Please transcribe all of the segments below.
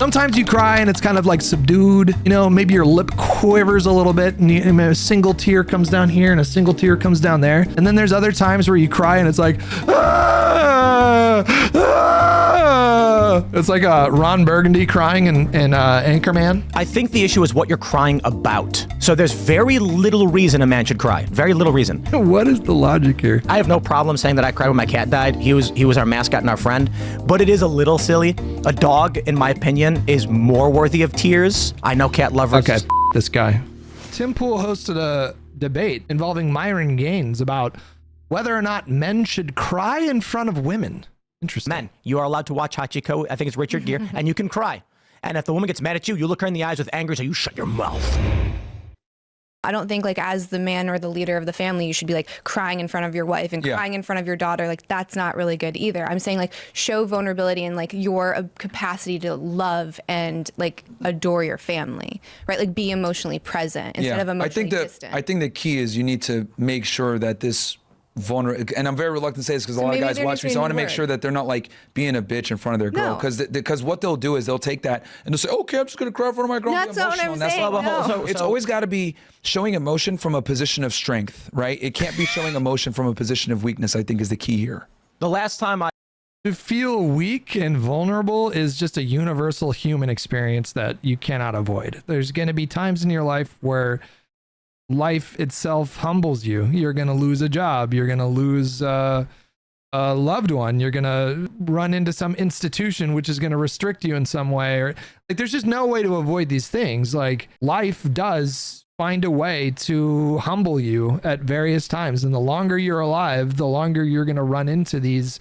Sometimes you cry and it's kind of like subdued, you know, maybe your lip quivers a little bit and a single tear comes down here and a single tear comes down there. And then there's other times where you cry and it's like, ah, ah. It's like Ron Burgundy crying in Anchorman. I think the issue is what you're crying about. So there's very little reason a man should cry. Very little reason. What is the logic here? I have no problem saying that I cried when my cat died. He was our mascot and our friend, but it is a little silly. A dog, in my opinion, is more worthy of tears. I know cat lovers. Okay, this guy. Tim Pool hosted a debate involving Myron Gaines about whether or not men should cry in front of women. Interesting. Men, you are allowed to watch Hachiko, I think it's Richard Gere, and you can cry. And if the woman gets mad at you, you look her in the eyes with anger, so you shut your mouth. I don't think like as the man or the leader of the family, you should be like crying in front of your wife and crying in front of your daughter. Like that's not really good either. I'm saying like show vulnerability and like your capacity to love and like adore your family, right? Like be emotionally present instead of emotionally distant. I think the key is you need to make sure that this and I'm very reluctant to say this because a lot of guys watch me, so I want to make sure that they're not like being a bitch in front of their girl, because what they'll do is they'll take that and they'll say, okay, I'm just gonna cry in front of my girl. That's not what I'm saying. No. It's always got to be showing emotion from a position of strength, right? It can't be showing emotion from a position of weakness. I think is the key here. The last time To feel weak and vulnerable is just a universal human experience that you cannot avoid. There's going to be times in your life where life itself humbles you. You're going to lose a job. You're going to lose a loved one. You're going to run into some institution which is going to restrict you in some way. Or like, there's just no way to avoid these things. Like life does find a way to humble you at various times. And the longer you're alive, the longer you're going to run into these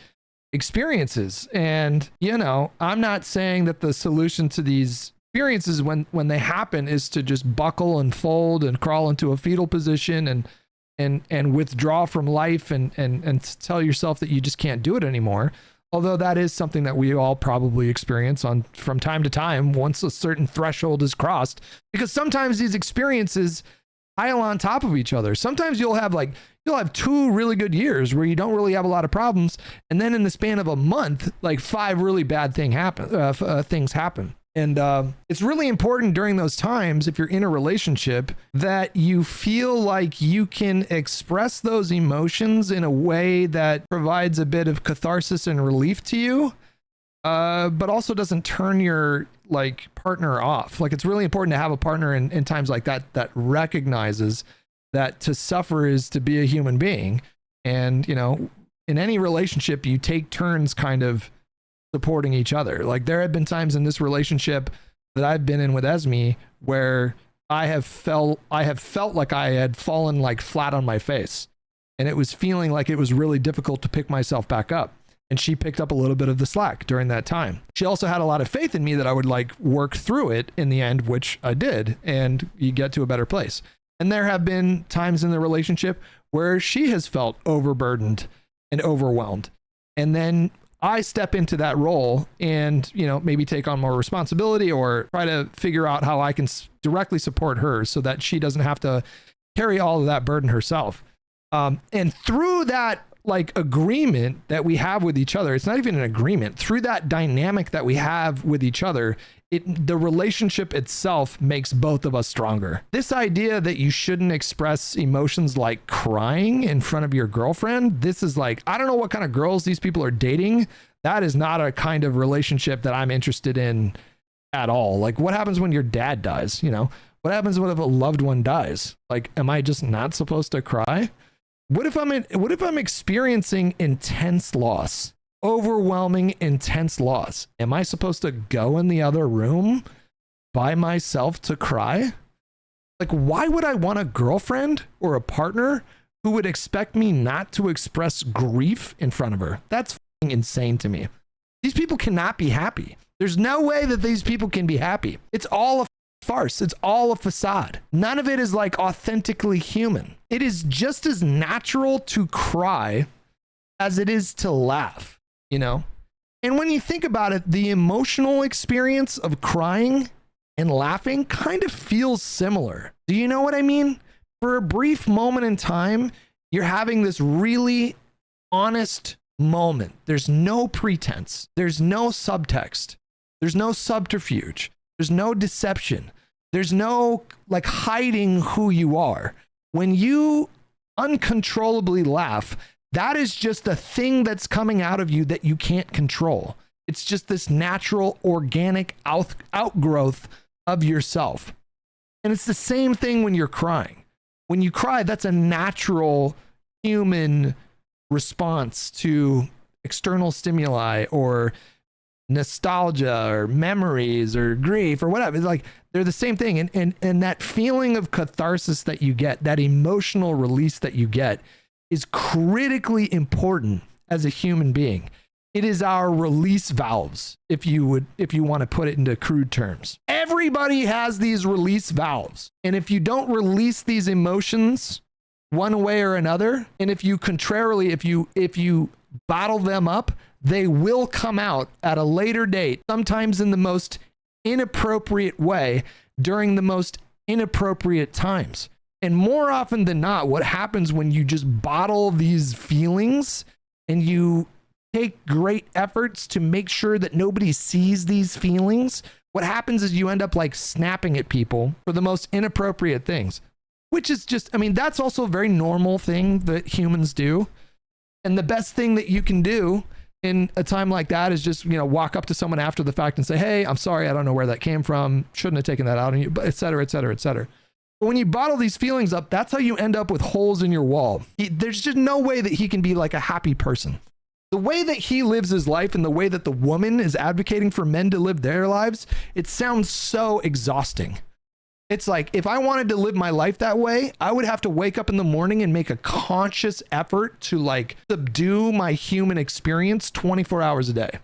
experiences. And, you know, I'm not saying that the solution to these experiences when they happen is to just buckle and fold and crawl into a fetal position and withdraw from life and tell yourself that you just can't do it anymore. Although that is something that we all probably experience from time to time once a certain threshold is crossed, because sometimes these experiences pile on top of each other. Sometimes you'll have 2 really good years where you don't really have a lot of problems, and then in the span of a month, like 5 really bad things happen. And it's really important during those times, if you're in a relationship, that you feel like you can express those emotions in a way that provides a bit of catharsis and relief to you, but also doesn't turn your partner off. Like it's really important to have a partner in times like that recognizes that to suffer is to be a human being. And, you know, in any relationship, you take turns kind of supporting each other. Like there have been times in this relationship that I've been in with Esme where I have felt like I had fallen like flat on my face, and it was feeling like it was really difficult to pick myself back up. And she picked up a little bit of the slack during that time. She also had a lot of faith in me that I would like work through it in the end, which I did, and you get to a better place. And there have been times in the relationship where she has felt overburdened and overwhelmed. And then I step into that role and, you know, maybe take on more responsibility or try to figure out how I can directly support her so that she doesn't have to carry all of that burden herself. And through that like agreement that we have with each other, it's not even an agreement, through that dynamic that we have with each other, the relationship itself makes both of us stronger. This idea that you shouldn't express emotions like crying in front of your girlfriend, this is like, I don't know what kind of girls these people are dating. That is not a kind of relationship that I'm interested in at all. Like what happens when your dad dies? You know, what happens if a loved one dies? Like, am I just not supposed to cry? What if I'm experiencing intense loss? Overwhelming, intense loss. Am I supposed to go in the other room by myself to cry? Like, why would I want a girlfriend or a partner who would expect me not to express grief in front of her? That's fucking insane to me. These people cannot be happy. There's no way that these people can be happy. It's all a farce. It's all a facade. None of it is like authentically human. It is just as natural to cry as it is to laugh. You know, and when you think about it, the emotional experience of crying and laughing kind of feels similar. Do you know what I mean? For a brief moment in time, you're having this really honest moment. There's no pretense. There's no subtext. There's no subterfuge. There's no deception. There's no like hiding who you are. When you uncontrollably laugh, that is just a thing that's coming out of you that you can't control. It's just this natural, organic outgrowth of yourself. And it's the same thing when you're crying. When you cry, that's a natural human response to external stimuli or nostalgia or memories or grief or whatever. It's like they're the same thing. And that feeling of catharsis that you get, that emotional release that you get, is critically important as a human being. It is our release valves, if you want to put it into crude terms. Everybody has these release valves. And if you don't release these emotions one way or another, and if you contrarily, if you bottle them up, they will come out at a later date, sometimes in the most inappropriate way during the most inappropriate times. And more often than not, what happens when you just bottle these feelings and you take great efforts to make sure that nobody sees these feelings, what happens is you end up like snapping at people for the most inappropriate things, which is just, I mean, that's also a very normal thing that humans do. And the best thing that you can do in a time like that is just, walk up to someone after the fact and say, hey, I'm sorry, I don't know where that came from. Shouldn't have taken that out on you, et cetera, et cetera, et cetera. But when you bottle these feelings up, that's how you end up with holes in your wall. There's just no way that he can be like a happy person. The way that he lives his life and the way that the woman is advocating for men to live their lives, it sounds so exhausting. It's like, if I wanted to live my life that way, I would have to wake up in the morning and make a conscious effort to like subdue my human experience 24 hours a day.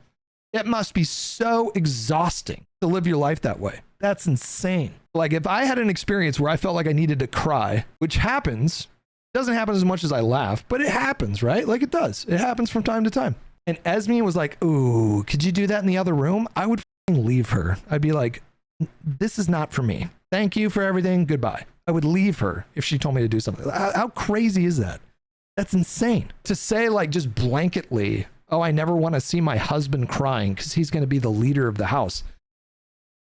It must be so exhausting to live your life that way. That's insane. Like if I had an experience where I felt like I needed to cry, which happens, doesn't happen as much as I laugh, but it happens, right? Like it does. It happens from time to time. And Esme was like, ooh, could you do that in the other room? I would leave her. I'd be like, this is not for me. Thank you for everything. Goodbye. I would leave her if she told me to do something. How crazy is that? That's insane. To say like just blanketly, oh, I never want to see my husband crying because he's going to be the leader of the house.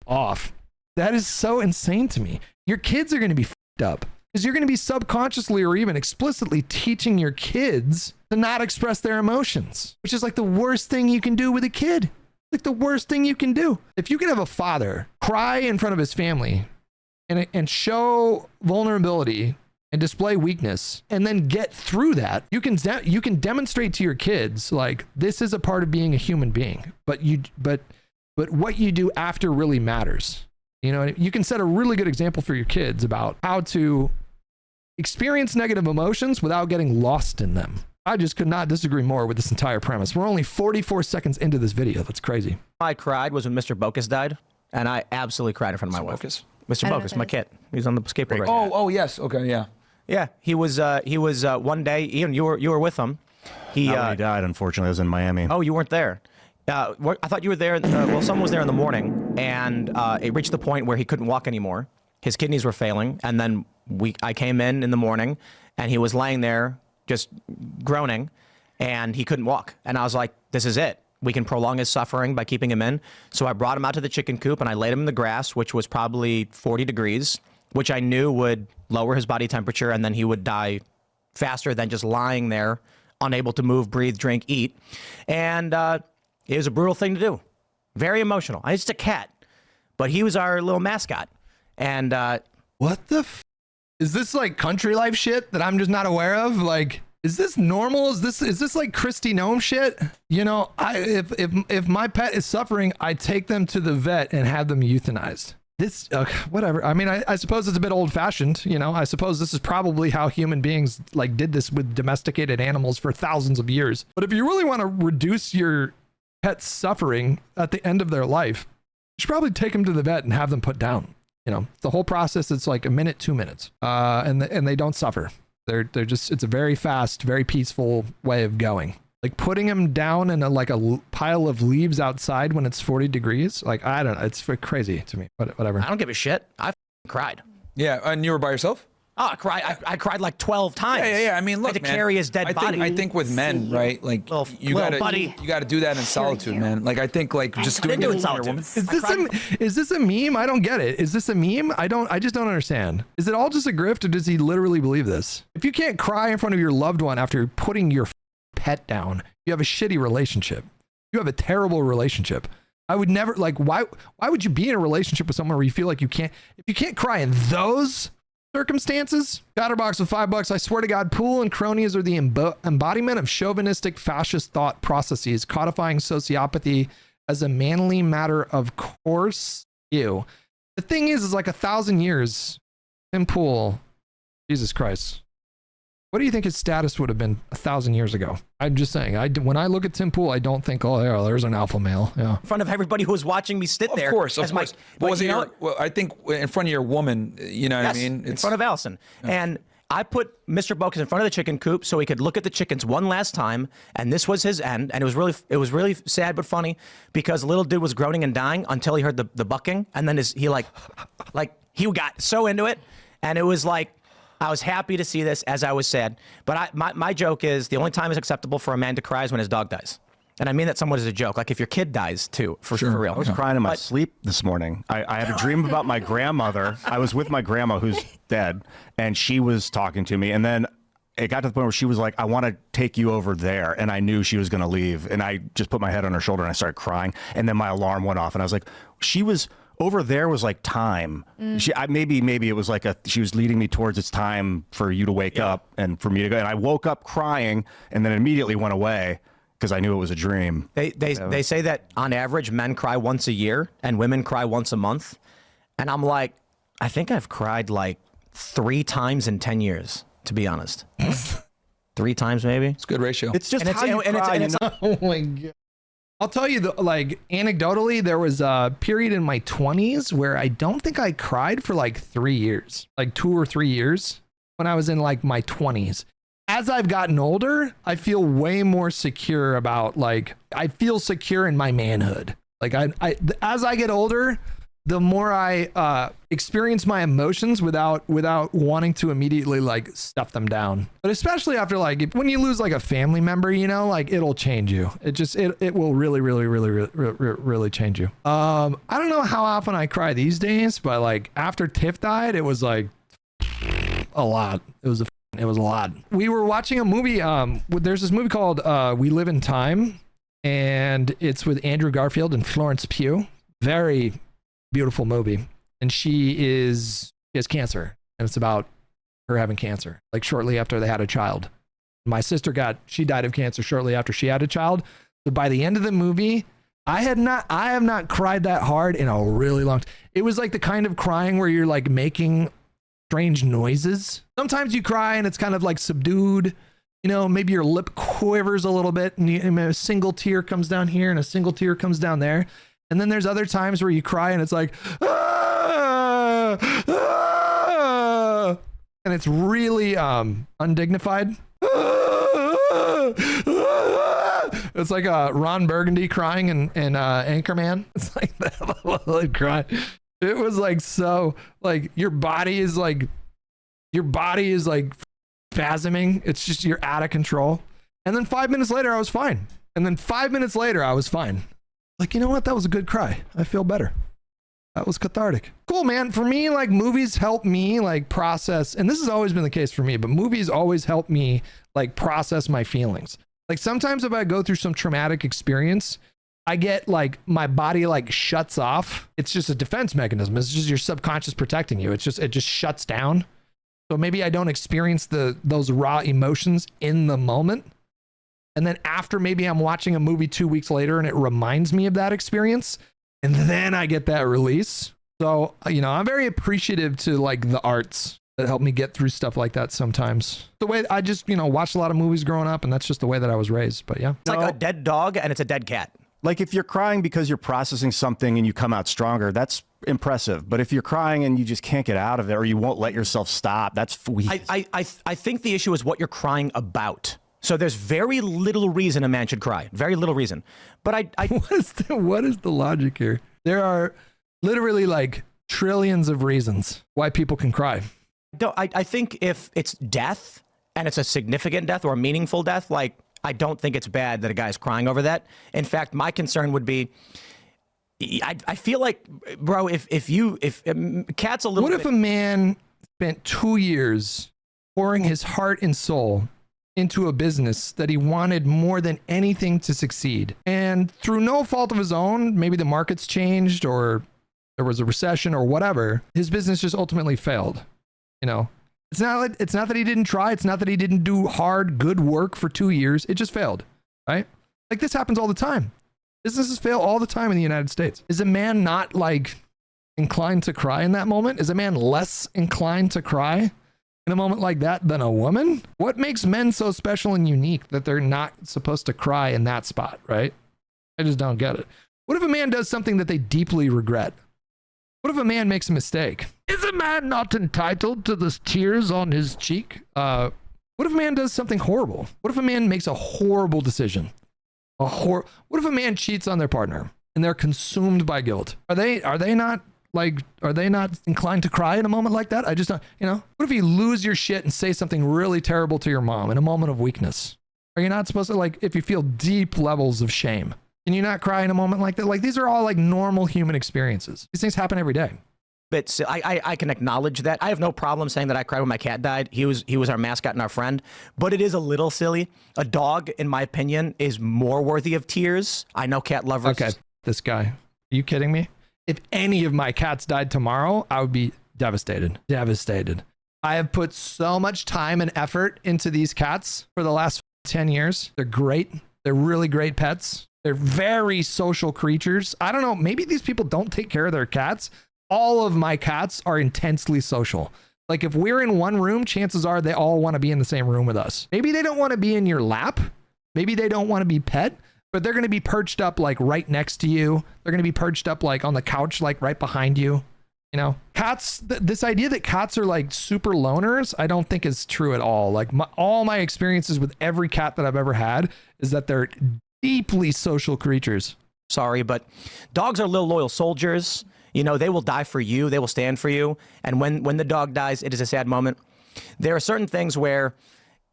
Off. That is so insane to me. Your kids are going to be fucked up because you're going to be subconsciously or even explicitly teaching your kids to not express their emotions, which is like the worst thing you can do with a kid. Like the worst thing you can do. If you can have a father cry in front of his family and show vulnerability and display weakness and then get through that, you can demonstrate to your kids like this is a part of being a human being, but what you do after really matters. You can set a really good example for your kids about how to experience negative emotions without getting lost in them. I just could not disagree more with this entire premise. We're only 44 seconds into this video. That's crazy. I cried was when Mr. Bokus died, and I absolutely cried in front of my wife. Mr. Bokus, my kid. He's on the skateboard right now. Oh, yes. Okay, yeah. Yeah, he was one day, Ian, you were with him. Not when he died, unfortunately. I was in Miami. Oh, you weren't there. I thought you were there. Well, someone was there in the morning, and it reached the point where he couldn't walk anymore. His kidneys were failing, and then I came in the morning, and he was laying there just groaning, and he couldn't walk. And I was like, this is it. We can prolong his suffering by keeping him in. So I brought him out to the chicken coop, and I laid him in the grass, which was probably 40 degrees, which I knew would lower his body temperature, and then he would die faster than just lying there, unable to move, breathe, drink, eat. And it was a brutal thing to do. Very emotional. It's just a cat, but he was our little mascot. And what the is this like country life shit that I'm just not aware of? Like, is this normal? Is this like Christy Gnome shit? If my pet is suffering, I take them to the vet and have them euthanized. Whatever. I mean, I suppose it's a bit old fashioned, I suppose this is probably how human beings like did this with domesticated animals for thousands of years. But if you really want to reduce your pet's suffering at the end of their life, you should probably take them to the vet and have them put down. The whole process, it's like a minute, 2 minutes, and they don't suffer. They're just, it's a very fast, very peaceful way of going. Like putting them down in a pile of leaves outside when it's 40 degrees. Like, I don't know. It's crazy to me, but whatever. I don't give a shit. I cried. Yeah. And you were by yourself? Oh, I cried like 12 times. Yeah. I mean, look, I had to man, carry his dead body. I think with men, right? Like you gotta do that in solitude, man. Like I think like just doing it with your woman. Is this a meme? I don't get it. Is this a meme? I just don't understand. Is it all just a grift, or does he literally believe this? If you can't cry in front of your loved one after putting your pet down, you have a shitty relationship. You have a terrible relationship. I would never like. Why would you be in a relationship with someone where you feel like you can't? If you can't cry in those circumstances. Chatterbox with $5. I swear to God, Poole and cronies are the embodiment of chauvinistic fascist thought processes, codifying sociopathy as a manly matter of course. Ew. The thing is like 1,000 years. Tim Poole, Jesus Christ. What do you think his status would have been 1,000 years ago? I'm just saying. When I look at Tim Poole, I don't think, oh, yeah, there's an alpha male. Yeah. In front of everybody who was watching me sit there. Of course. I think in front of your woman, you know what I mean? In front of Allison. Yeah. And I put Mr. Bokus in front of the chicken coop so he could look at the chickens one last time, and this was his end. And it was really sad but funny because the little dude was groaning and dying until he heard the bucking, and then he got so into it, and it was like, I was happy to see this, as I was sad. But my joke is the only time it's acceptable for a man to cry is when his dog dies. And I mean that somewhat as a joke. Like if your kid dies too, for real. I was crying in my sleep this morning. I had a dream about my grandmother. I was with my grandma who's dead, and she was talking to me. And then it got to the point where she was like, I want to take you over there. And I knew she was going to leave. And I just put my head on her shoulder and I started crying. And then my alarm went off. And I was like, over there was like time. Maybe it was like she was leading me towards it's time for you to wake up and for me to go. And I woke up crying and then immediately went away because I knew it was a dream. They say that on average men cry once a year and women cry once a month. And I'm like, I think I've cried like 3 times in 10 years, to be honest. 3 times maybe. It's a good ratio. It's just how you cry. Oh my God. I'll tell you, anecdotally, there was a period in my 20s where I don't think I cried for like 3 years, like 2 or 3 years when I was in like my 20s. As I've gotten older, I feel way more secure about I feel secure in my manhood. Like as I get older, the more I experience my emotions without wanting to immediately stuff them down. But especially after when you lose a family member, it'll change you. It will really change you. I don't know how often I cry these days, but after Tiff died, it was a lot. It was a lot. We were watching a movie. There's this movie called We Live in Time, and it's with Andrew Garfield and Florence Pugh. Very beautiful movie. And she has cancer, and it's about her having cancer, shortly after they had a child. My sister she died of cancer shortly after she had a child. So by the end of the movie, I have not cried that hard in a really long time. It was the kind of crying where you're making strange noises. Sometimes you cry and it's kind of subdued, maybe your lip quivers a little bit and a single tear comes down here and a single tear comes down there. And then there's other times where you cry and it's and it's really undignified. It's like Ron Burgundy crying in Anchorman. It's like that cry. It was so your body is spasming. It's just you're out of control. And then 5 minutes later, I was fine. And then 5 minutes later, I was fine. You know what? That was a good cry. I feel better. That was cathartic. Cool, man. For me, movies help me process, and this has always been the case for me, but movies always help me process my feelings. Sometimes if I go through some traumatic experience, I get my body shuts off. It's just a defense mechanism. It's just your subconscious protecting you. It just shuts down. So maybe I don't experience those raw emotions in the moment. And then after maybe I'm watching a movie 2 weeks later and it reminds me of that experience, and then I get that release. So, I'm very appreciative to the arts that help me get through stuff like that sometimes. The way I just, watched a lot of movies growing up, and that's just the way that I was raised. But yeah. It's like a dead dog and it's a dead cat. If you're crying because you're processing something and you come out stronger, that's impressive. But if you're crying and you just can't get out of there or you won't let yourself stop, that's weak. I think the issue is what you're crying about. So there's very little reason a man should cry. Very little reason. But what is the logic here? There are literally trillions of reasons why people can cry. I think if it's death and it's a significant death or a meaningful death, like, I don't think it's bad that a guy's crying over that. In fact, my concern would be, I feel like, bro, if Cat's a little. What if a man spent 2 years pouring his heart and soul into a business that he wanted more than anything to succeed, and through no fault of his own, maybe the markets changed or there was a recession or whatever, his business just ultimately failed? You know, it's not that he didn't try. It's not that he didn't do hard, good work for 2 years. It just failed, right? Like, this happens all the time. Businesses fail all the time in the United States. Is a man not like inclined to cry in that moment? Is a man less inclined to cry in a moment like that than a woman? What makes men so special and unique that they're not supposed to cry in that spot, right? I just don't get it. What if a man does something that they deeply regret? What if a man makes a mistake? Is a man not entitled to the tears on his cheek? What if a man does something horrible? What if a man makes a horrible decision? What if a man cheats on their partner and they're consumed by guilt? Are they not inclined to cry in a moment like that? I just don't, you know. What if you lose your shit and say something really terrible to your mom in a moment of weakness? Are you not supposed to, like, if you feel deep levels of shame, can you not cry in a moment like that? Like, these are all like normal human experiences. These things happen every day. But I can acknowledge that. I have no problem saying that I cried when my cat died. He was our mascot and our friend. But it is a little silly. A dog, in my opinion, is more worthy of tears. I know cat lovers. Okay, this guy. Are you kidding me? If any of my cats died tomorrow, I would be devastated. Devastated. I have put so much time and effort into these cats for the last 10 years. They're great. They're really great pets. They're very social creatures. I don't know. Maybe these people don't take care of their cats. All of my cats are intensely social. Like, if we're in one room, chances are they all want to be in the same room with us. Maybe they don't want to be in your lap. Maybe they don't want to be pet, but they're going to be perched up like right next to you. They're going to be perched up like on the couch, like right behind you. You know, cats, this idea that cats are like super loners, I don't think is true at all. Like, all my experiences with every cat that I've ever had is that they're deeply social creatures. Sorry, but dogs are little loyal soldiers. You know, they will die for you. They will stand for you. And when the dog dies, it is a sad moment. There are certain things where,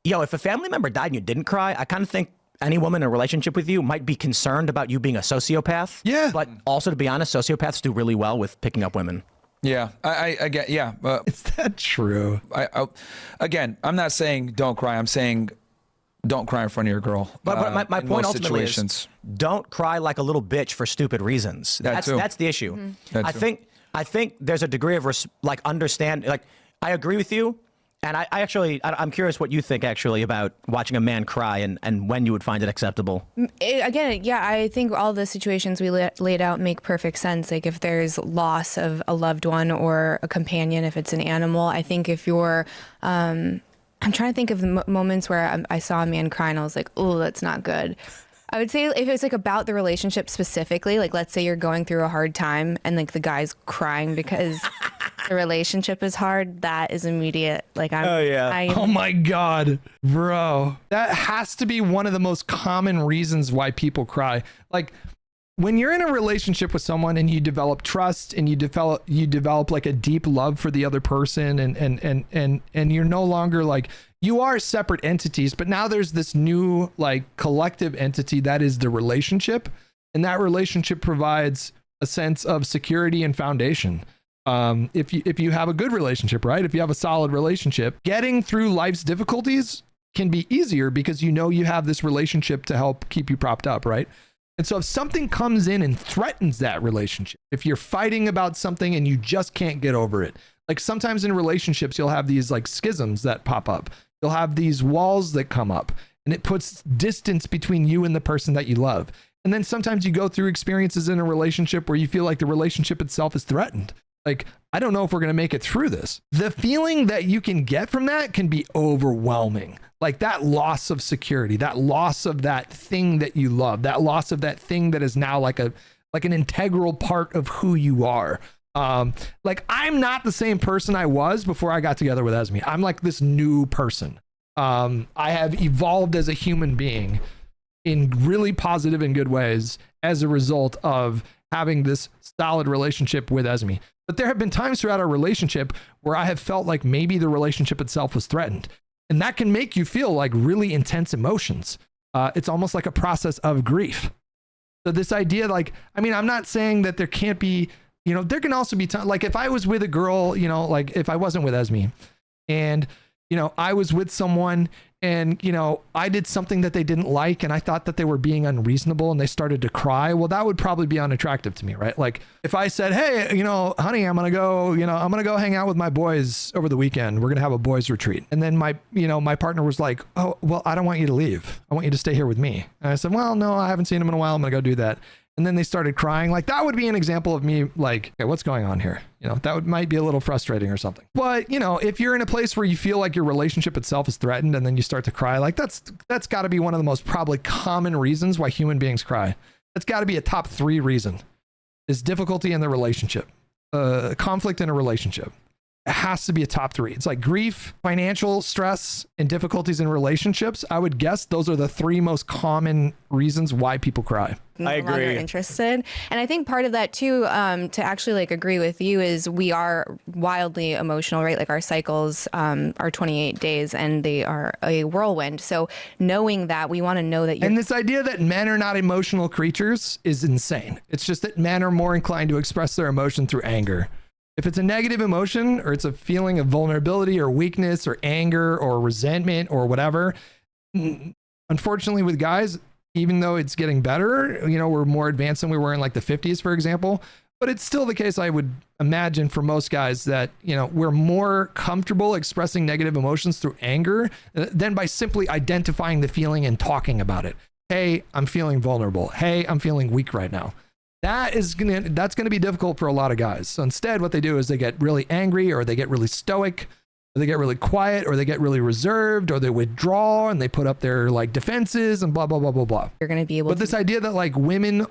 if a family member died and you didn't cry, I kind of think any woman in a relationship with you might be concerned about you being a sociopath. Yeah. But also, to be honest, sociopaths do really well with picking up women. Yeah, I get, yeah. Is that true? Again, I'm not saying don't cry. I'm saying don't cry in front of your girl. But my point ultimately is don't cry like a little bitch for stupid reasons. That's the issue. Mm-hmm. I think there's a degree of understanding. Like, I agree with you, and I'm curious what you think actually about watching a man cry and when you would find it acceptable. I think all the situations we laid out make perfect sense. Like, if there's loss of a loved one or a companion, if it's an animal, I think if you're I'm trying to think of the moments where I saw a man cry and I was like, oh, that's not good. I would say if it's like about the relationship specifically, like, let's say you're going through a hard time and like the guy's crying because the relationship is hard, that is immediate. Like, oh my God, bro. That has to be one of the most common reasons why people cry. Like, when you're in a relationship with someone and you develop trust and you develop like a deep love for the other person, and you're no longer like, you are separate entities, but now there's this new like collective entity that is the relationship, and that relationship provides a sense of security and foundation. If you have a good relationship, right? If you have a solid relationship, getting through life's difficulties can be easier because you have this relationship to help keep you propped up, right? And so if something comes in and threatens that relationship, if you're fighting about something and you just can't get over it, like sometimes in relationships, you'll have these like schisms that pop up. You'll have these walls that come up, and it puts distance between you and the person that you love. And then sometimes you go through experiences in a relationship where you feel like the relationship itself is threatened. Like, I don't know if we're going to make it through this. The feeling that you can get from that can be overwhelming. Like, that loss of security, that loss of that thing that you love, that loss of that thing that is now like an integral part of who you are. Like, I'm not the same person I was before I got together with Esme. I'm like this new person. I have evolved as a human being in really positive and good ways as a result of having this solid relationship with Esme. But there have been times throughout our relationship where I have felt like maybe the relationship itself was threatened. And that can make you feel like really intense emotions. It's almost like a process of grief. So this idea, like, I mean, I'm not saying that there can't be, you know, there can also be like if I was with a girl, you know, like if I wasn't with Esme and, you know, I was with someone and, you know, I did something that they didn't like and I thought that they were being unreasonable and they started to cry. Well, that would probably be unattractive to me, right? Like if I said, hey, you know, honey, I'm going to go hang out with my boys over the weekend. We're going to have a boys retreat. And then my partner was like, oh, well, I don't want you to leave. I want you to stay here with me. And I said, well, no, I haven't seen him in a while. I'm going to go do that. And then they started crying. Like that would be an example of me like, okay, what's going on here? You know, might be a little frustrating or something. But, you know, if you're in a place where you feel like your relationship itself is threatened and then you start to cry, like that's got to be one of the most probably common reasons why human beings cry. That's got to be a top 3 reason is difficulty in the relationship, conflict in a relationship. It has to be a top 3. It's like grief, financial stress, and difficulties in relationships. I would guess those are the 3 most common reasons why people cry. I agree. Interested. And I think part of that too, to actually like agree with you is we are wildly emotional, right? Like our cycles are 28 days and they are a whirlwind. So knowing that, we want to know that and this idea that men are not emotional creatures is insane. It's just that men are more inclined to express their emotion through anger. If it's a negative emotion or it's a feeling of vulnerability or weakness or anger or resentment or whatever, unfortunately with guys, even though it's getting better, you know, we're more advanced than we were in like the 50s, for example, but it's still the case, I would imagine for most guys that, you know, we're more comfortable expressing negative emotions through anger than by simply identifying the feeling and talking about it. Hey, I'm feeling vulnerable. Hey, I'm feeling weak right now. That's going to be difficult for a lot of guys. So instead, what they do is they get really angry or they get really stoic, or they get really quiet, or they get really reserved, or they withdraw and they put up their like defenses and blah, blah, blah, blah, blah. You're going to be able But this idea that like women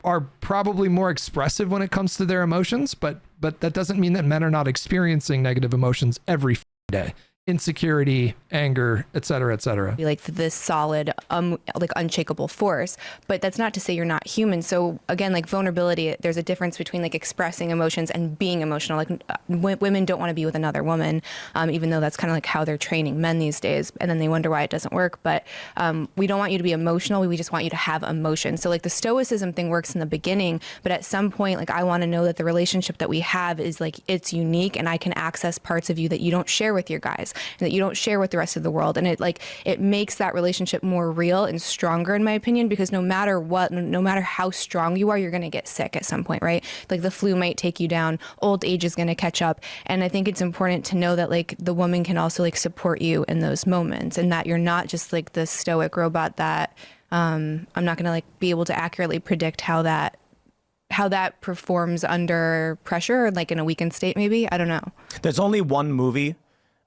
are probably more expressive when it comes to their emotions, but that doesn't mean that men are not experiencing negative emotions every day. Insecurity, anger, et cetera, et cetera. Be like this solid, like unshakable force, but that's not to say you're not human. So again, like vulnerability, there's a difference between like expressing emotions and being emotional. Like women don't want to be with another woman, even though that's kind of like how they're training men these days. And then they wonder why it doesn't work. But we don't want you to be emotional. We just want you to have emotion. So like the stoicism thing works in the beginning, but at some point, like I want to know that the relationship that we have is like, it's unique and I can access parts of you that you don't share with your guys, and that you don't share with the rest of the world. And it makes that relationship more real and stronger, in my opinion, because no matter what, no matter how strong you are, you're going to get sick at some point, right? Like the flu might take you down, old age is going to catch up. And I think it's important to know that like the woman can also like support you in those moments, and that you're not just like the stoic robot that I'm not going to like be able to accurately predict how that performs under pressure, or like in a weakened state, maybe. I don't know. There's only one movie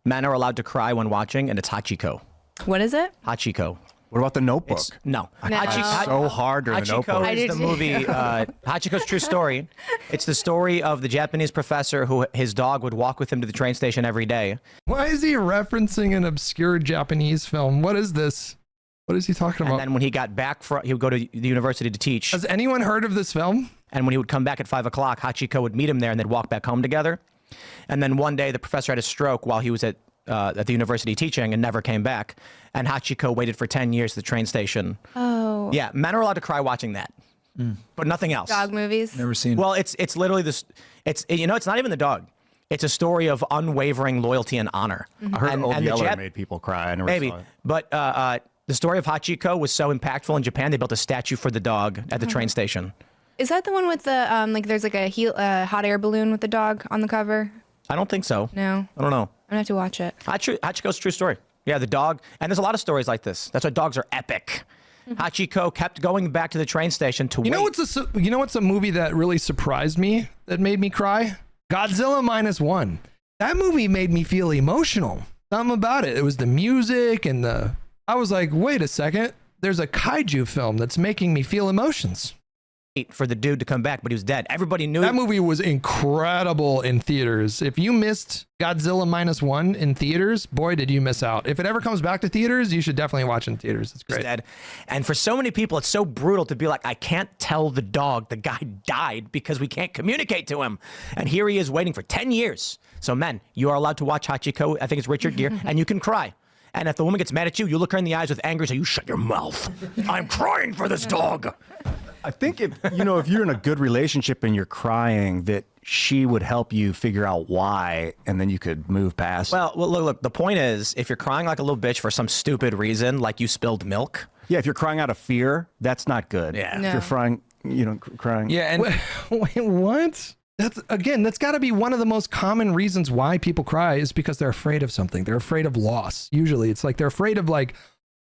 men are allowed to cry when watching, and it's Hachiko. What is it? Hachiko. What about the Notebook? No. It's so hard during the Notebook. Hachiko is the movie, Hachiko's true story. It's the story of the Japanese professor who his dog would walk with him to the train station every day. Why is he referencing an obscure Japanese film? What is this? What is he talking about? And then when he got back, he would go to the university to teach. Has anyone heard of this film? And when he would come back at 5 o'clock, Hachiko would meet him there and they'd walk back home together. And then one day the professor had a stroke while he was at the university teaching and never came back. And Hachiko waited for 10 years at the train station. Oh. Yeah, men are allowed to cry watching that, but nothing else. Dog movies? Never seen. Well, it's literally this. It's not even the dog. It's a story of unwavering loyalty and honor. I heard and, Old and Yeller made people cry. I never maybe, saw it. but the story of Hachiko was so impactful in Japan. They built a statue for the dog at the train station. Is that the one with the like? There's like a hot air balloon with the dog on the cover. I don't think so. No. I don't know. I'm gonna have to watch it. Hachiko's a true story. Yeah, the dog, and there's a lot of stories like this. That's why dogs are epic. Hachiko kept going back to the train station to wait. You know what's a movie that really surprised me, that made me cry? Godzilla -1. That movie made me feel emotional. Something about it. It was the music and I was like, wait a second. There's a kaiju film that's making me feel emotions. for the dude to come back, but he was dead. Everybody knew that movie was incredible in theaters. If you missed Godzilla -1 in theaters, boy, did you miss out. If it ever comes back to theaters, you should definitely watch it in theaters. It's great. Dead. And for so many people, it's so brutal to be like, I can't tell the dog the guy died because we can't communicate to him. And here he is waiting for 10 years. So men, you are allowed to watch Hachiko. I think it's Richard Gere, and you can cry. And if the woman gets mad at you, you look her in the eyes with anger, so you shut your mouth. I'm crying for this dog. I think if you're in a good relationship and you're crying, that she would help you figure out why, and then you could move past. Well, look. The point is, if you're crying like a little bitch for some stupid reason, like you spilled milk. Yeah, if you're crying out of fear, that's not good. Yeah. No. If you're crying, crying. Yeah, and Wait, what? That's got to be one of the most common reasons why people cry is because they're afraid of something. They're afraid of loss. Usually it's like they're afraid of like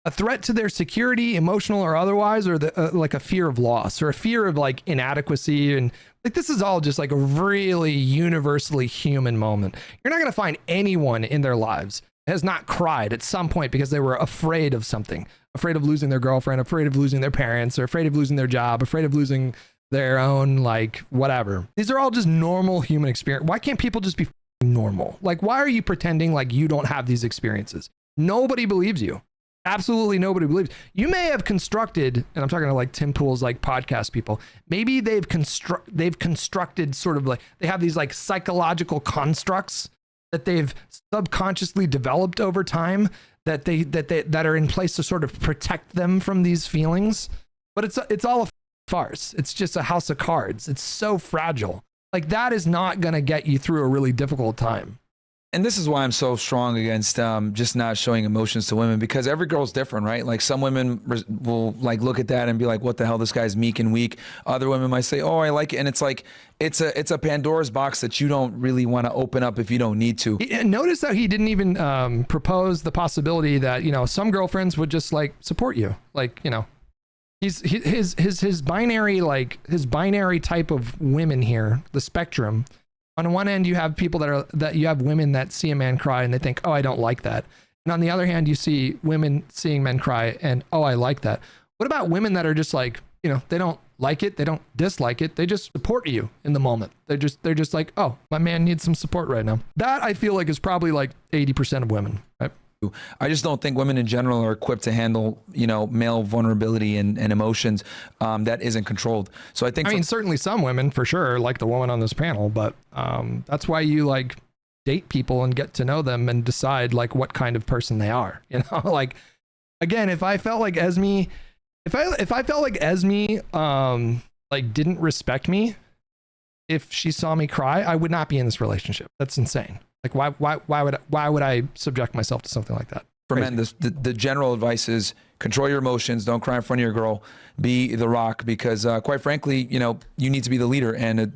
a threat to their security, emotional or otherwise, or like a fear of loss or a fear of like inadequacy. And like, this is all just like a really universally human moment. You're not going to find anyone in their lives that has not cried at some point because they were afraid of something, afraid of losing their girlfriend, afraid of losing their parents, or afraid of losing their job, afraid of losing their own, like, whatever. These are all just normal human experience. Why can't people just be normal? Like, why are you pretending like you don't have these experiences? Nobody believes you. Absolutely nobody believes. You may have constructed, and I'm talking to like Tim Pool's like podcast people, maybe they've constructed sort of like, they have these like psychological constructs that they've subconsciously developed over time that are in place to sort of protect them from these feelings. But it's all a farce. It's just a house of cards. It's so fragile. Like, that is not going to get you through a really difficult time. And this is why I'm so strong against just not showing emotions to women, because every girl's different, right? Like, some women will like look at that and be like, what the hell, this guy's meek and weak. Other women might say, oh, I like it. And it's like, it's a Pandora's box that you don't really want to open up if you don't need to. Notice that he didn't even propose the possibility that, some girlfriends would just like support you. Like, his binary, like his binary type of women here, the spectrum. On one end, you have people that you have women that see a man cry and they think, oh, I don't like that. And on the other hand, you see women seeing men cry and, oh, I like that. What about women that are just like, they don't like it, they don't dislike it, they just support you in the moment. They're just like, oh, my man needs some support right now. That I feel like is probably like 80% of women, right? I just don't think women in general are equipped to handle, male vulnerability and emotions that isn't controlled. So I think, certainly some women for sure, like the woman on this panel, but that's why you like date people and get to know them and decide like what kind of person they are. Like, again, if I felt like Esme, if I felt like Esme like didn't respect me, if she saw me cry, I would not be in this relationship. That's insane. Like, why would I subject myself to something like that? For men, the general advice is control your emotions. Don't cry in front of your girl. Be the rock, because quite frankly, you need to be the leader, and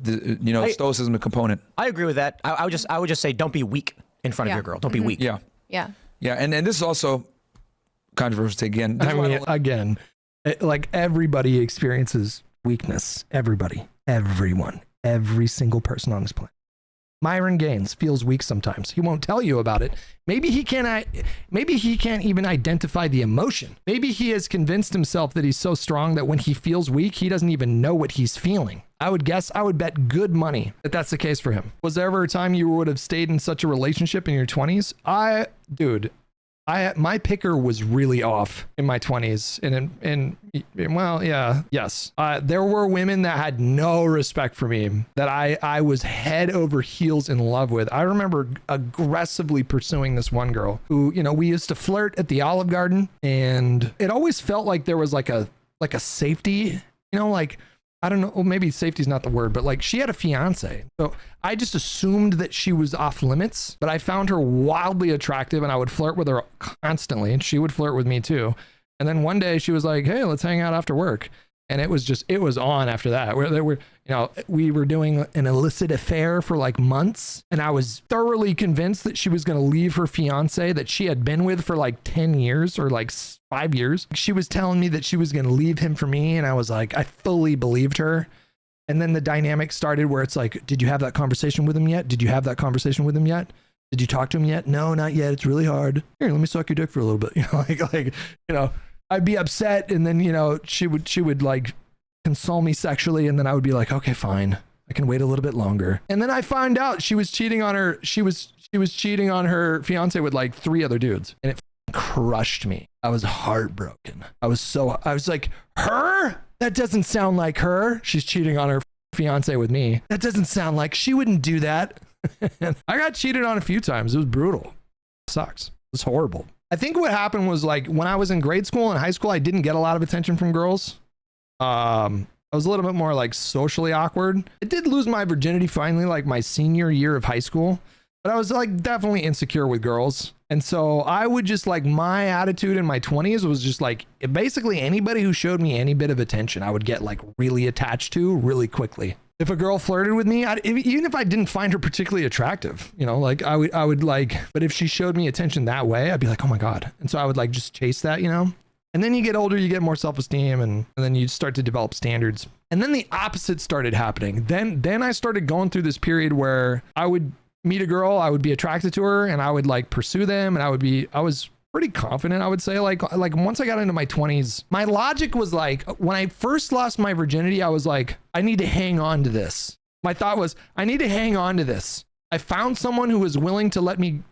stoicism is a component. I agree with that. I would just say, don't be weak in front of your girl. Don't be weak. Yeah. Yeah. Yeah. And this is also controversial again. Again, like, everybody experiences weakness. Everyone, every single person on this planet. Myron Gaines feels weak sometimes. He won't tell you about it. Maybe he can't even identify the emotion. Maybe he has convinced himself that he's so strong that when he feels weak, he doesn't even know what he's feeling. I would bet good money that that's the case for him. Was there ever a time you would have stayed in such a relationship in your 20s? My picker was really off in my 20s, yes. There were women that had no respect for me, that I was head over heels in love with. I remember aggressively pursuing this one girl who, we used to flirt at the Olive Garden, and it always felt like there was like a safety, like, I don't know, maybe safety's not the word, but like, she had a fiance. So I just assumed that she was off limits, but I found her wildly attractive and I would flirt with her constantly, and she would flirt with me too. And then one day she was like, hey, let's hang out after work. And it was on after that. We were doing an illicit affair for like months, and I was thoroughly convinced that she was going to leave her fiance that she had been with for like 10 years or like 5 years. She was telling me that she was going to leave him for me, and I was like, I fully believed her. And then the dynamic started where it's like, did you have that conversation with him yet? Did you have that conversation with him yet? Did you talk to him yet? No, not yet. It's really hard. Here, let me suck your dick for a little bit. I'd be upset, and then she would like console me sexually, and then I would be like, okay, fine, I can wait a little bit longer. And then I find out she was cheating on her. She was cheating on her fiance with like 3 other dudes, and it crushed me. I was heartbroken. I was like, her? That doesn't sound like her. She's cheating on her fiance with me. That doesn't sound like she wouldn't do that. I got cheated on a few times. It was brutal. It sucks. It was horrible. I think what happened was like when I was in grade school and high school, I didn't get a lot of attention from girls. I was a little bit more like socially awkward. I did lose my virginity finally, like my senior year of high school, but I was like definitely insecure with girls. And so I would just like, my attitude in my 20s was just like, basically anybody who showed me any bit of attention, I would get like really attached to really quickly. If a girl flirted with me, even if I didn't find her particularly attractive, you know, like I would like, but if she showed me attention that way, I'd be like, oh my God. And so I would like just chase that, you know? And then you get older, you get more self-esteem, and then you start to develop standards. And then the opposite started happening. Then I started going through this period where I would meet a girl, I would be attracted to her, and I would like pursue them, and I was pretty confident, I would say. Like once I got into my 20s, my logic was like, when I first lost my virginity, I was like, I need to hang on to this. My thought was, I need to hang on to this. I found someone who was willing to let me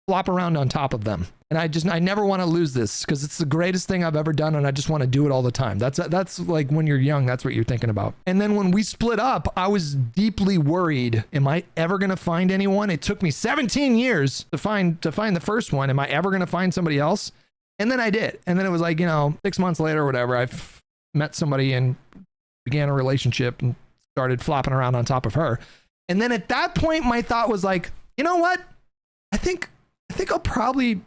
flop around on top of them. And I never want to lose this because it's the greatest thing I've ever done, and I just want to do it all the time. That's like when you're young, that's what you're thinking about. And then when we split up, I was deeply worried. Am I ever going to find anyone? It took me 17 years to find the first one. Am I ever going to find somebody else? And then I did. And then it was like, 6 months later or whatever, I met somebody and began a relationship and started flopping around on top of her. And then at that point, my thought was like, you know what? I think I'll probably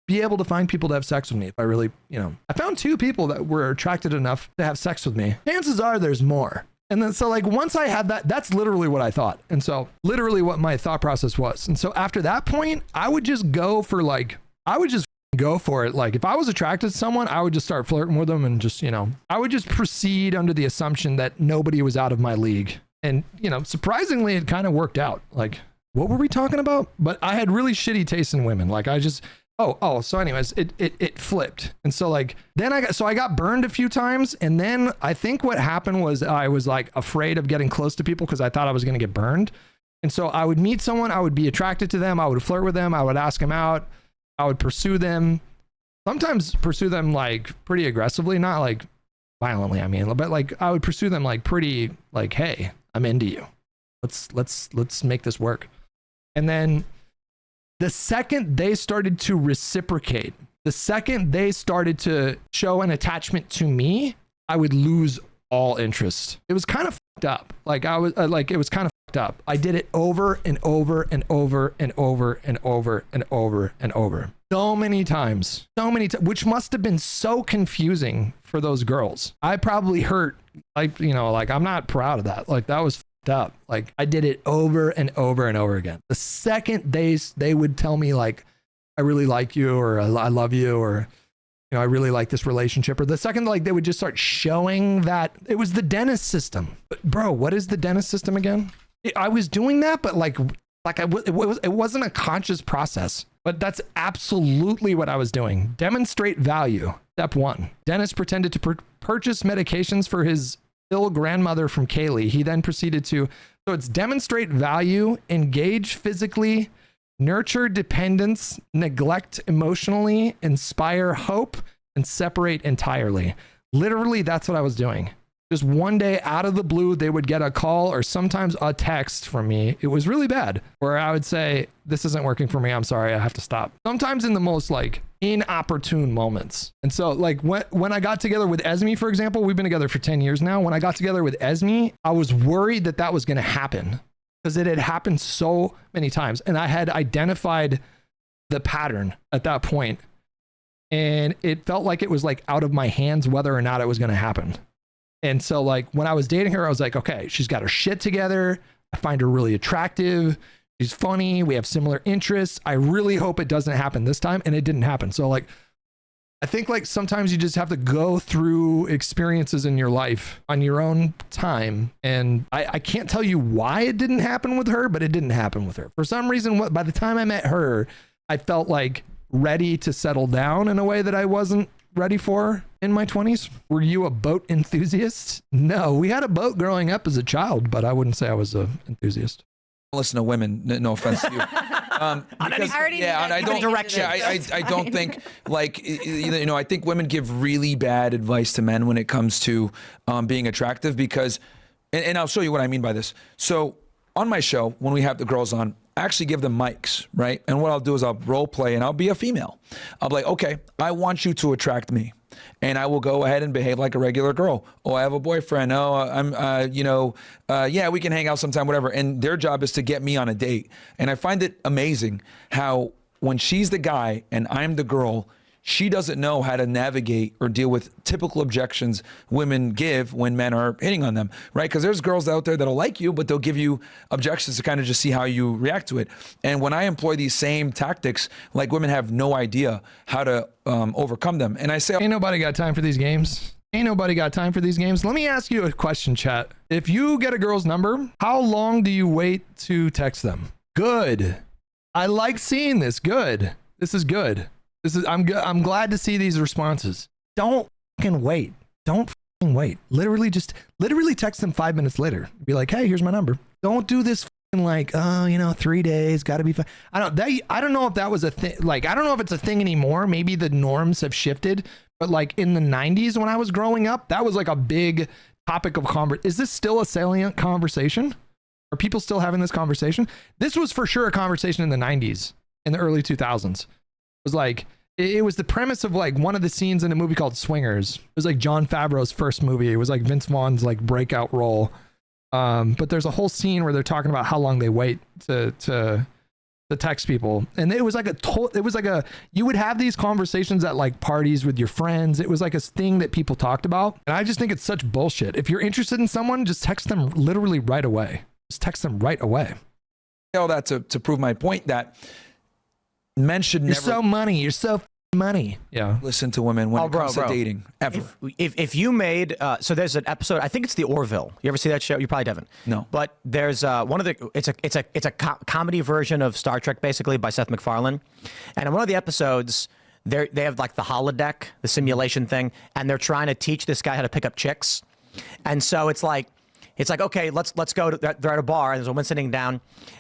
be able to find people to have sex with me if I really, I found 2 people that were attracted enough to have sex with me. Chances are there's more. And then, so like, once I had that, that's literally what I thought. And so literally what my thought process was. And so after that point, I would just go for it. Like if I was attracted to someone, I would just start flirting with them and just, I would just proceed under the assumption that nobody was out of my league. And, surprisingly, it kind of worked out. Like, what were we talking about? But I had really shitty taste in women. Like I just, so anyways, it flipped. And so like, then I got burned a few times. And then I think what happened was I was like afraid of getting close to people because I thought I was going to get burned. And so I would meet someone, I would be attracted to them, I would flirt with them, I would ask them out, I would pursue them, sometimes pursue them like pretty aggressively, not like violently, but like I would pursue them like pretty like, hey, I'm into you. Let's make this work. And then the second they started to reciprocate, the second they started to show an attachment to me, I would lose all interest. It was kind of fucked up. Like it was kind of fucked up. I did it over and over and over and over and over and over and over. So many times, which must have been so confusing for those girls. I probably hurt, like, I'm not proud of that. Like that was up. Like I did it over and over and over again. The second they would tell me like, I really like you, or I love you, or, I really like this relationship, or the second like they would just start showing that it was the dentist system. But bro, what is the dentist system again? I was doing that, but it wasn't a conscious process, but that's absolutely what I was doing. Demonstrate value. Step 1. Dentist pretended to purchase medications for his ill grandmother from Kaylee. He then proceeded to, so it's demonstrate value, engage physically, nurture dependence, neglect emotionally, inspire hope, and separate entirely. Literally, that's what I was doing. Just one day out of the blue, they would get a call or sometimes a text from me. It was really bad, where I would say, this isn't working for me. I'm sorry, I have to stop. Sometimes in the most like inopportune moments. And so like when I got together with Esme, for example, we've been together for 10 years now. When I got together with Esme, I was worried that was going to happen because it had happened so many times. And I had identified the pattern at that point. And it felt like it was like out of my hands whether or not it was going to happen. And so like when I was dating her, I was like, okay, she's got her shit together. I find her really attractive. She's funny. We have similar interests. I really hope it doesn't happen this time. And it didn't happen. So like, I think like sometimes you just have to go through experiences in your life on your own time. And I can't tell you why it didn't happen with her, but it didn't happen with her. For some reason, by the time I met her, I felt like ready to settle down in a way that I wasn't ready for in my 20s? Were you a boat enthusiast? No, we had a boat growing up as a child, but I wouldn't say I was an enthusiast. Listen to women. No offense to you. I don't think like I think women give really bad advice to men when it comes to being attractive because, and I'll show you what I mean by this. So on my show, when we have the girls on, I actually give them mics, right? And what I'll do is I'll role play and I'll be a female. I'll be like, okay, I want you to attract me. And I will go ahead and behave like a regular girl. Oh, I have a boyfriend. Oh, yeah, we can hang out sometime, whatever. And their job is to get me on a date. And I find it amazing how when she's the guy and I'm the girl, she doesn't know how to navigate or deal with typical objections women give when men are hitting on them, right? Because there's girls out there that'll like you, but they'll give you objections to kind of just see how you react to it. And when I employ these same tactics, like women have no idea how to overcome them. And I say, ain't nobody got time for these games. Ain't nobody got time for these games. Let me ask you a question, chat. If you get a girl's number, how long do you wait to text them? Good. I like seeing this. Good. This is good. I'm glad to see these responses. Don't fucking wait. Don't fucking wait. Literally text them 5 minutes later. Be like, hey, here's my number. Don't do this fucking like, 3 days, gotta be fine. I don't know if that was a thing. Like, I don't know if it's a thing anymore. Maybe the norms have shifted. But like in the 90s when I was growing up, that was like a big topic of conversation. Is this still a salient conversation? Are people still having this conversation? This was for sure a conversation in the 90s, in the early 2000s. It was like, it was the premise of like one of the scenes in a movie called Swingers. It was like Jon Favreau's first movie. It was like Vince Vaughn's like breakout role. But there's a whole scene where they're talking about how long they wait to text people. And it was like you would have these conversations at like parties with your friends. It was like a thing that people talked about. And I just think it's such bullshit. If you're interested in someone, just text them literally right away. Just text them right away. All that to prove my point that men should never. You're so money. Yeah. Listen to women when it comes to dating ever. If you made so there's an episode. I think it's the Orville. You ever see that show? You probably haven't. No. But there's one of the. It's a comedy version of Star Trek, basically by Seth MacFarlane, and in one of the episodes. They have like the holodeck, the simulation thing, and they're trying to teach this guy how to pick up chicks, and so it's like, okay, let's go. They're at a bar, and there's a woman sitting down,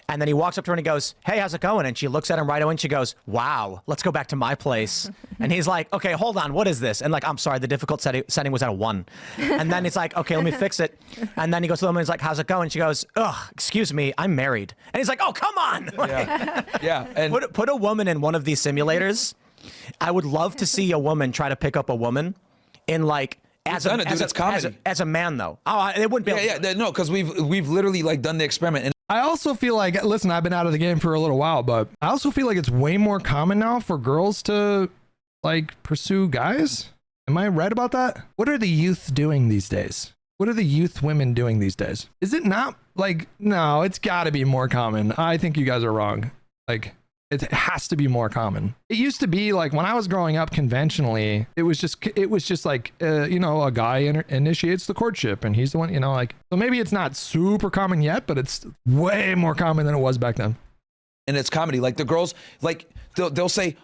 and then he walks up to her and he goes, hey, how's it going? And she looks at him right away and she goes, wow, let's go back to my place. And he's like, okay, hold on, what is this? And like, I'm sorry, the difficult setting was at a 1. And then it's like, okay, let me fix it. And then he goes to the woman and he's like, how's it going? And she goes, ugh, excuse me, I'm married. And he's like, oh, come on. Yeah. And put a woman in one of these simulators. I would love to see a woman try to pick up a woman in like, as a man though. Oh, it wouldn't be. No, because we've literally like done the experiment. And I also feel like, listen, I've been out of the game for a little while, but I also feel like it's way more common now for girls to like pursue guys. Am I right about that? What are the youth doing these days? What are the youth women doing these days? Is it not like, no, it's gotta be more common. I think you guys are wrong. Like, it has to be more common. It used to be like when I was growing up conventionally, it was just like, a guy initiates the courtship and he's the one, like, so maybe it's not super common yet, but it's way more common than it was back then. And it's comedy. Like the girls, like they'll say,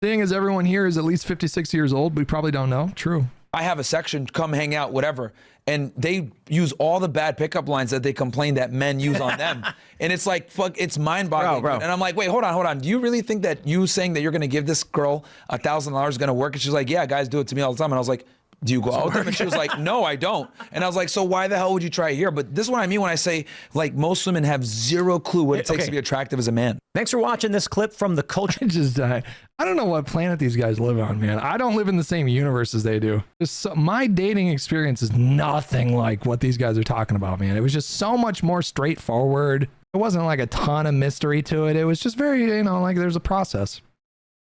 seeing as everyone here is at least 56 years old, we probably don't know. True. I have a section, come hang out, whatever. And they use all the bad pickup lines that they complain that men use on them. And it's like, fuck, it's mind-boggling. Bro. And I'm like, wait, hold on. Do you really think that you saying that you're going to give this girl $1,000 is going to work? And she's like, yeah, guys do it to me all the time. And I was like, do you go out with them? And she was like, no, I don't. And I was like, so why the hell would you try it here? But this is what I mean when I say, like, most women have zero clue what it takes to be attractive as a man. Thanks for watching this clip from the culture. I don't know what planet these guys live on, man. I don't live in the same universe as they do. My dating experience is nothing like what these guys are talking about, man. It was just so much more straightforward. It wasn't like a ton of mystery to it. It was just very, like there's a process.